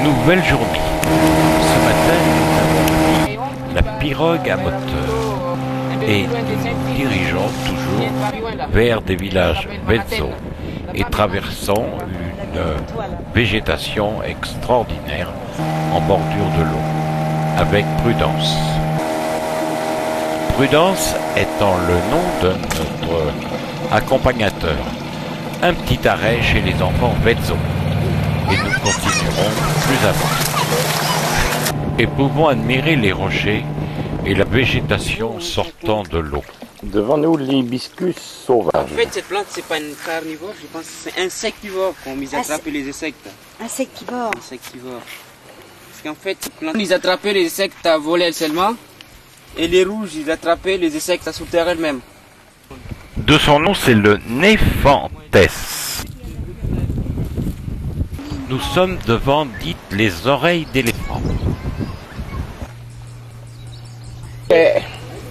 Nouvelle journée. Ce matin, nous avons pris la pirogue à moteur et nous dirigeons toujours vers des villages Vezzo et traversons une végétation extraordinaire en bordure de l'eau avec Prudence. Prudence étant le nom de notre accompagnateur. Un petit arrêt chez les enfants Vezzo. Et nous continuerons plus avant. Et pouvons admirer les rochers et la végétation sortant de l'eau. Devant nous, l'hibiscus sauvage. En fait, cette plante, c'est pas une carnivore, je pense que c'est insectivore, qu'on ils attrapaient les insectes. Insectivore. Insectivore. Parce qu'en fait, cette plante, ils attrapaient les insectes à voler seulement, et les rouges, ils attrapaient les insectes à sous terre elles-mêmes. De son nom, c'est le Néphanthès. Nous sommes devant, dites, les oreilles d'éléphant.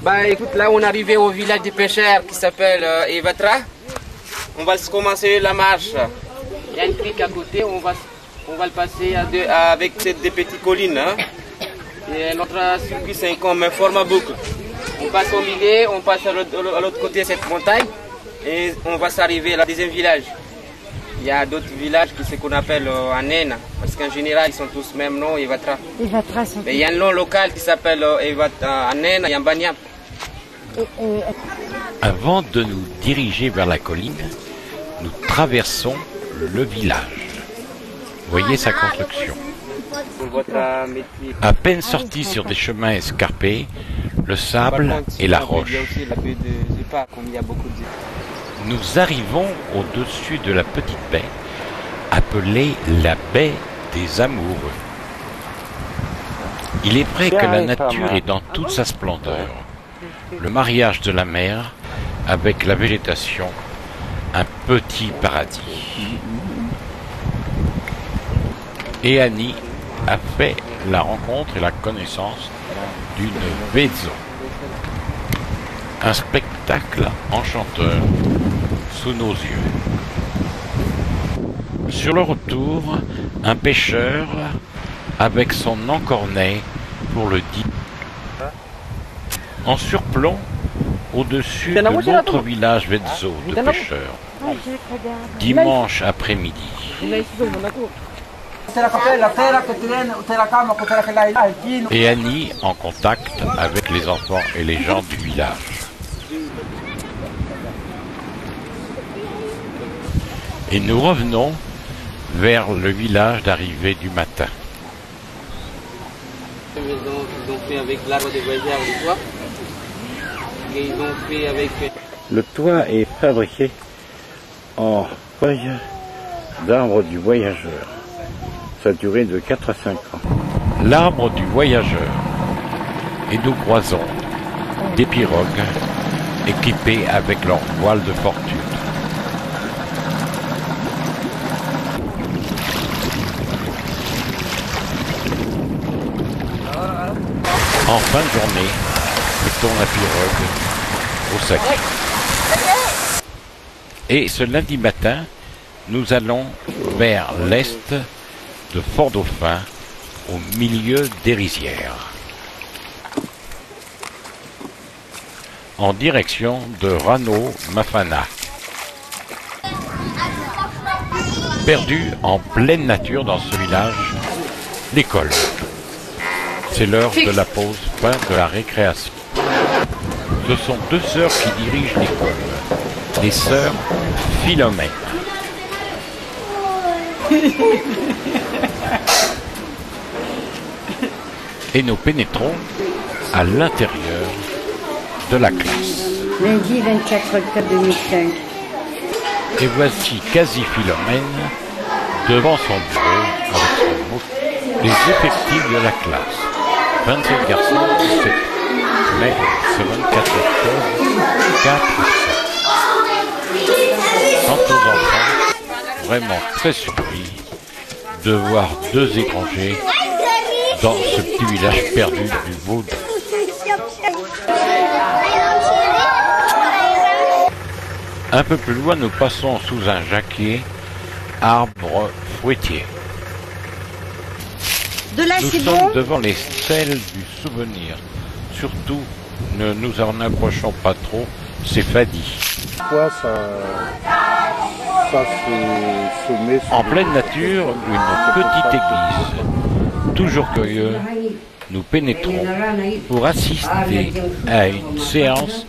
Bah écoute, là on est arrivé au village des pêcheurs qui s'appelle Evatra. On va commencer la marche. Il y a une crique à côté, on va le passer avec des petites collines. Hein. Et notre circuit c'est comme un format boucle. On passe au milieu, on passe à l'autre côté de cette montagne et on va s'arriver au deuxième village. Il y a d'autres villages qui c'est qu'on appelle Anen, parce qu'en général ils sont tous même nom, Evatra. Evatra sont... Mais il y a un nom local qui s'appelle Anen, Yambanyam. Avant de nous diriger vers la colline, nous traversons le village. Voyez sa construction. À peine sortis sur des chemins escarpés, le sable et la roche. Nous arrivons au-dessus de la petite baie, appelée la baie des Amoureux. Il est vrai que la nature est dans toute sa splendeur. Le mariage de la mer avec la végétation, un petit paradis. Et Annie a fait la rencontre et la connaissance d'une Vezzo. Un spectacle enchanteur sous nos yeux. Sur le retour, un pêcheur avec son encornet pour le dire. En surplomb, au-dessus de l'autre village Vezzo de pêcheurs. Dimanche après-midi. Et Annie en contact avec les enfants et les gens du village. Et nous revenons vers le village d'arrivée du matin. Ils ont fait avec l'arbre de voyageurs du toit. Et ils ont fait avec... Le toit est fabriqué en feuilles d'arbre du voyageur. Sa durée de 4 à 5 ans. L'arbre du voyageur. Et nous croisons des pirogues équipées avec leur voile de fortune. En fin de journée, mettons la pirogue au sac. Et ce lundi matin, nous allons vers l'est de Fort-Dauphin, au milieu des rizières, en direction de Rano-Mafana. Perdu en pleine nature dans ce village, l'école. C'est l'heure de la pause, fin de la récréation. Ce sont deux sœurs qui dirigent l'école, les sœurs Philomène. Et nous pénétrons à l'intérieur de la classe. Lundi 24 octobre 2005. Et voici quasi Philomène devant son bureau avec son mot. Les effectifs de la classe. 27 garçons, 17. Mais ce 24 octobre, 4 Quant aux enfants, vraiment très surpris de voir deux étrangers dans ce petit village perdu du Vaud. Un peu plus loin, nous passons sous un jacquier, arbre fruitier. De là, Nous c'est sommes bon. devant les stèles du souvenir. Surtout, ne nous en approchons pas trop, c'est fadis. Pourquoi ça se met sur En pleine nature, une petite église. Toujours curieux, nous pénétrons pour assister à une séance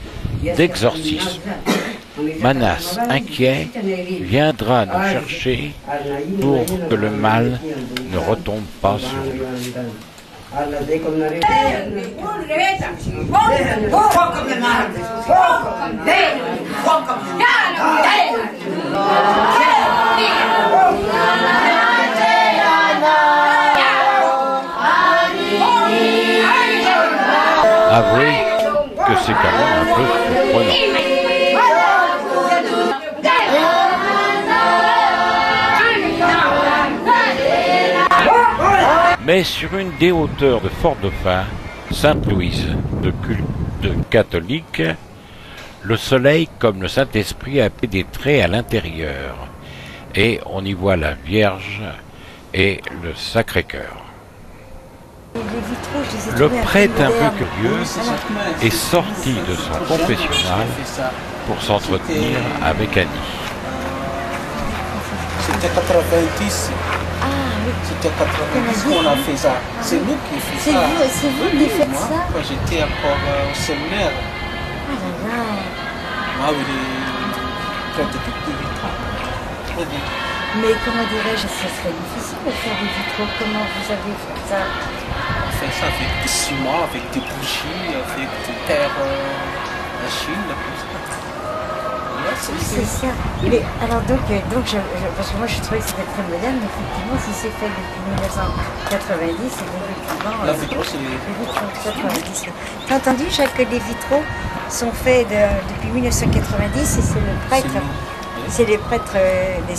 d'exorcisme. Manas, inquiet, viendra nous chercher pour que le mal ne retombe pas sur nous. Avouez que c'est quand même un peu surprenant. Mais sur une des hauteurs de Fort-Dauphin, Sainte-Louise, de culte catholique, le soleil comme le Saint-Esprit a pénétré à l'intérieur, et on y voit la Vierge et le Sacré-Cœur. Le prêtre un peu curieux est sorti de son confessionnal pour s'entretenir avec Annie. C'était 90. Ah oui. C'était 90 qu'on a fait ça. C'est nous qui faisons ça. C'est vous qui faites Moi, ça? quand j'étais encore au séminaire, Ah là là. moi, il est prêtre depuis 8 ans. Très bien. Mais comment dirais-je, ce serait difficile de faire des vitraux. Comment vous avez fait ça? On fait ça avec du ciment, avec des bougies, avec des terres machines, comme ça. Ouais, C'est ça. Mais alors donc parce que moi je trouvais que c'était très moderne, mais effectivement si c'est fait depuis 1990, c'est effectivement... La vitraux, c'est... Les vitraux, 90. T'as entendu, Jacques, que les vitraux sont faits depuis 1990 et c'est le prêtre... C'est les prêtres du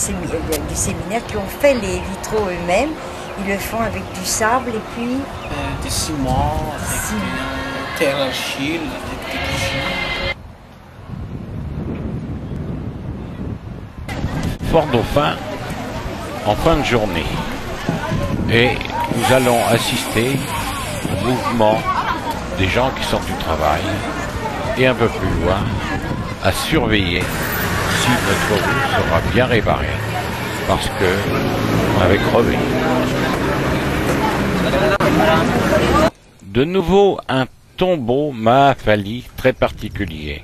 séminaire qui ont fait les vitraux eux-mêmes. Ils le font avec du sable et puis... du ciment, avec des terres argile, avec des bougies. Fort-Dauphin en fin de journée. Et nous allons assister au mouvement des gens qui sortent du travail et un peu plus loin à surveiller si notre route sera bien réparée parce que on avait crevé. De nouveau un tombeau Mahaphali très particulier.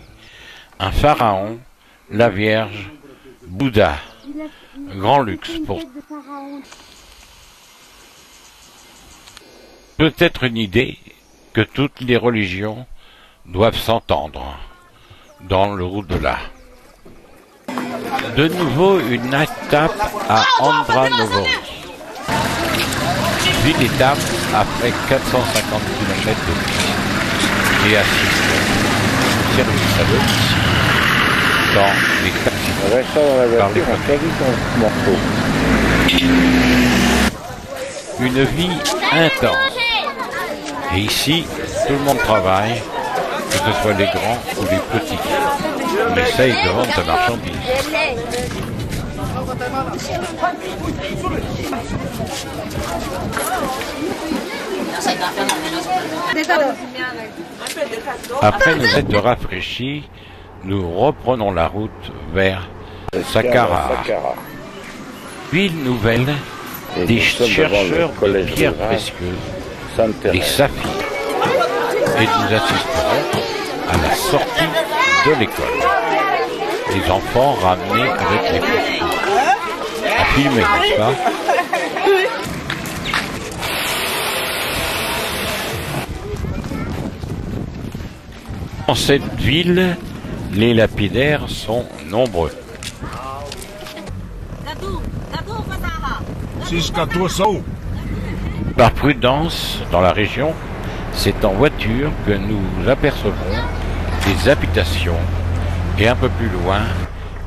Un pharaon, la Vierge, Bouddha. Grand luxe pour... Peut-être une idée que toutes les religions doivent s'entendre dans le au-delà. De nouveau une étape à Andra-Novori. Puis l'étape après 450 km de piste et assistons au service à domicile dans les taxis. On reste dans la voiture, on fait vite ton morceau. Une vie intense. Et ici, tout le monde travaille, que ce soit les grands ou les petits. On essaye de vendre sa marchandise. Après nous être rafraîchis, nous reprenons la route vers Saqqara. Ville nouvelle, des chercheurs de pierres précieuses, des saphirs. Et nous assisterons à la sortie de l'école. Les enfants ramenés avec les photos. À filmer, n'est-ce pas? Dans cette ville, les lapidaires sont nombreux. Par prudence, dans la région, c'est en voiture que nous apercevrons des habitations et un peu plus loin,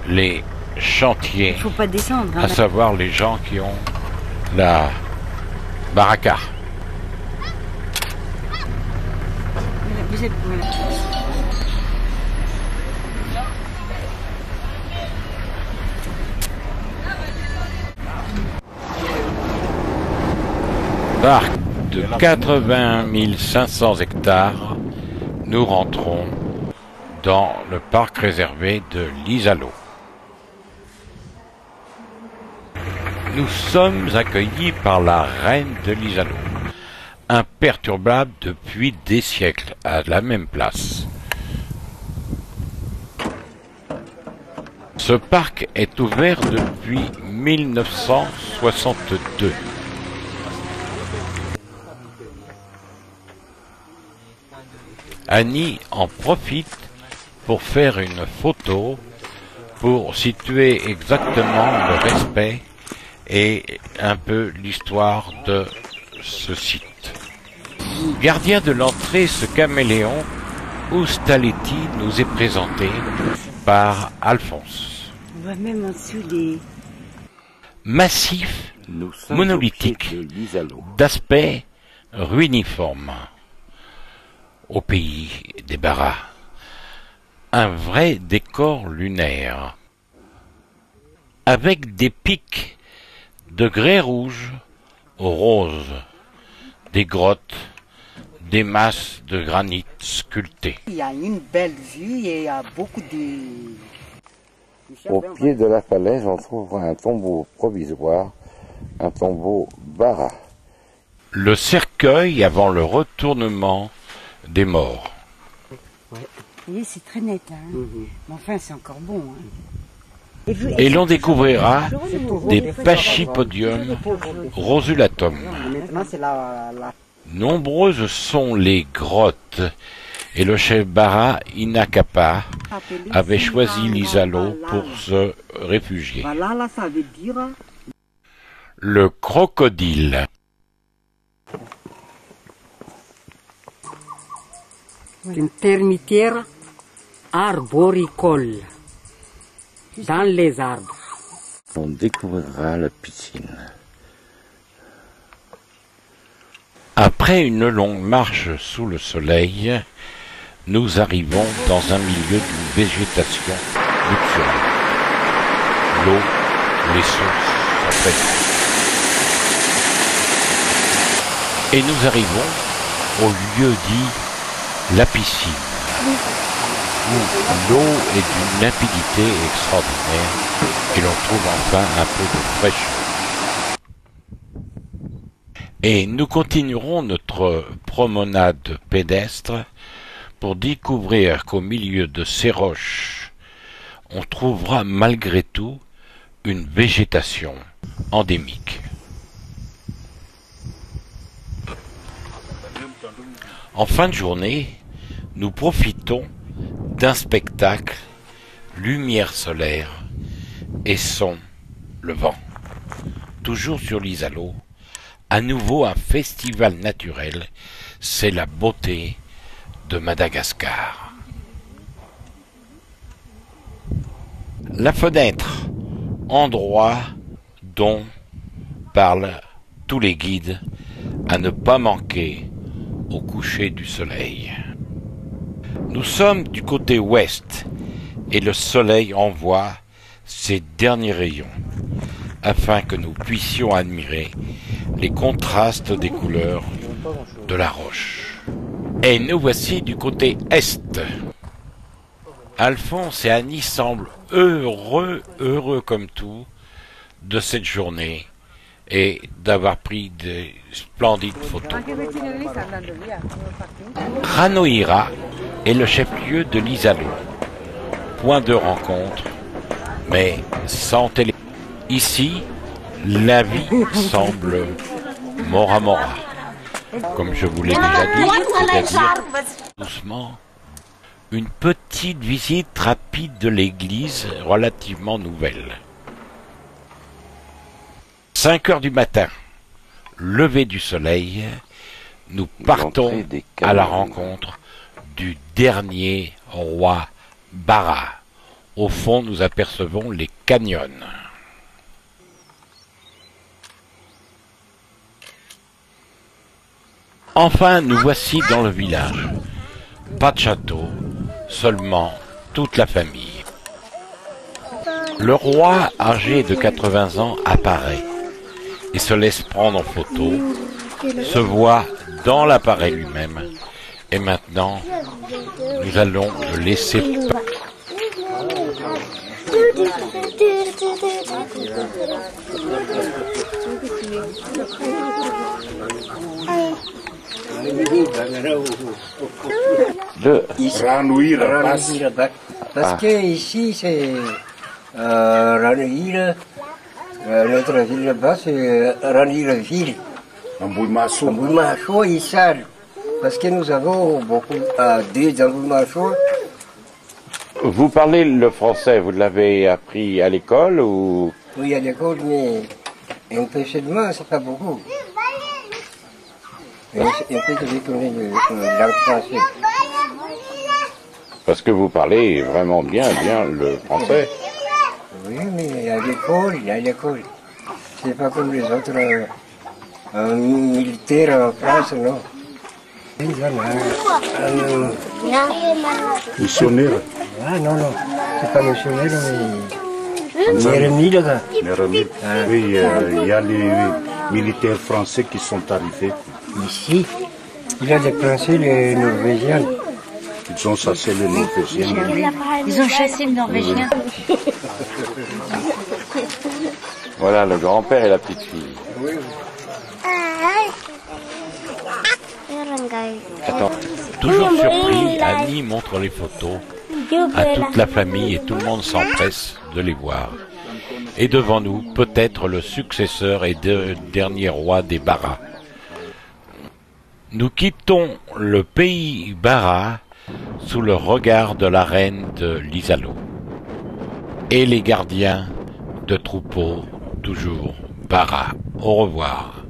les chantiers, Il faut pas descendre. Hein, à savoir les gens qui ont la baraka. vous êtes... Voilà. Parc de 80 500 hectares, nous rentrons dans le parc réservé de l'Isalo. Nous sommes accueillis par la reine de l'Isalo, imperturbable depuis des siècles, à la même place. Ce parc est ouvert depuis 1962. Annie en profite pour faire une photo pour situer exactement le respect et un peu l'histoire de ce site. Gardien de l'entrée, ce caméléon Oustaletti nous est présenté par Alphonse. On voit même en dessous des... Massif, monolithique, d'aspect ruiniforme, au pays des Baras. Un vrai décor lunaire, avec des pics de grès rouge au rose, des grottes, des masses de granit sculptés. Il y a une belle vue et il y a beaucoup de... Au pied de la falaise, on trouve un tombeau provisoire, un tombeau Bara. Le cercueil avant le retournement des morts. Vous voyez, c'est très net, hein. Mais enfin, c'est encore bon, hein. Et l'on découvrira des pachypodiums rosulatum. Maintenant, c'est la... Nombreuses sont les grottes et le chef Bara Inakapa avait choisi l'Isalo pour se réfugier. Voilà, là, ça veut dire... Le crocodile. Une termitière arboricole dans les arbres. On découvrira la piscine. Après une longue marche sous le soleil, nous arrivons dans un milieu d'une végétation luxuriante. L'eau, les sources sont présentes. Et nous arrivons au lieu dit la piscine, où l'eau est d'une limpidité extraordinaire et l'on trouve enfin un peu de fraîcheur. Et nous continuerons notre promenade pédestre pour découvrir qu'au milieu de ces roches, on trouvera malgré tout une végétation endémique. En fin de journée, nous profitons d'un spectacle, lumière solaire et son, le vent. Toujours sur l'Isalo, à nouveau un festival naturel, c'est la beauté de Madagascar. La fenêtre, endroit dont parlent tous les guides à ne pas manquer au coucher du soleil. Nous sommes du côté ouest et le soleil envoie ses derniers rayons afin que nous puissions admirer les contrastes des couleurs de la roche. Et nous voici du côté est. Alphonse et Annie semblent heureux comme tout de cette journée et d'avoir pris des splendides photos. Ranoira est le chef-lieu de l'Isalo, point de rencontre, mais sans télé. Ici, la vie semble mora mora, comme je vous l'ai déjà dit, c'est-à-dire doucement. Une petite visite rapide de l'église relativement nouvelle. 5 heures du matin, lever du soleil, nous partons à la rencontre du dernier roi Bara. Au fond, nous apercevons les canyons. Enfin, nous voici dans le village. Pas de château, seulement toute la famille. Le roi, âgé de 80 ans, apparaît et se laisse prendre en photo se voit dans l'appareil lui-même. Et maintenant, nous allons le laisser. Parce que ici c'est Ranouir, notre ville là-bas c'est Ranouir-Ville. Embouillement-chaud, ils savent. Parce que nous avons beaucoup deux embouillements-chauds. Vous parlez le français, vous l'avez appris à l'école ou... Oui, à l'école, mais un peu seulement, c'est pas beaucoup. Un peu que j'ai connu le français. Parce que vous parlez vraiment bien le français. Oui, mais à l'école. C'est pas comme les autres militaires en France, non. Missionnaire. Ah non, c'est pas missionnaire, mais Nérémie, le gars. Oui, il y a les militaires français qui sont arrivés. Ici, il y a des Français, les Norvégiens. Ils ont chassé les Norvégiens. Ils ont chassé le Norvégien. Voilà, le grand-père et la petite-fille. Attends, toujours surpris, Annie montre les photos à toute la famille et tout le monde s'empresse de les voir. Et devant nous, peut-être le successeur et dernier roi des Bara. Nous quittons le pays Bara sous le regard de la reine de l'Isalo. Et les gardiens de troupeaux, toujours Bara. Au revoir.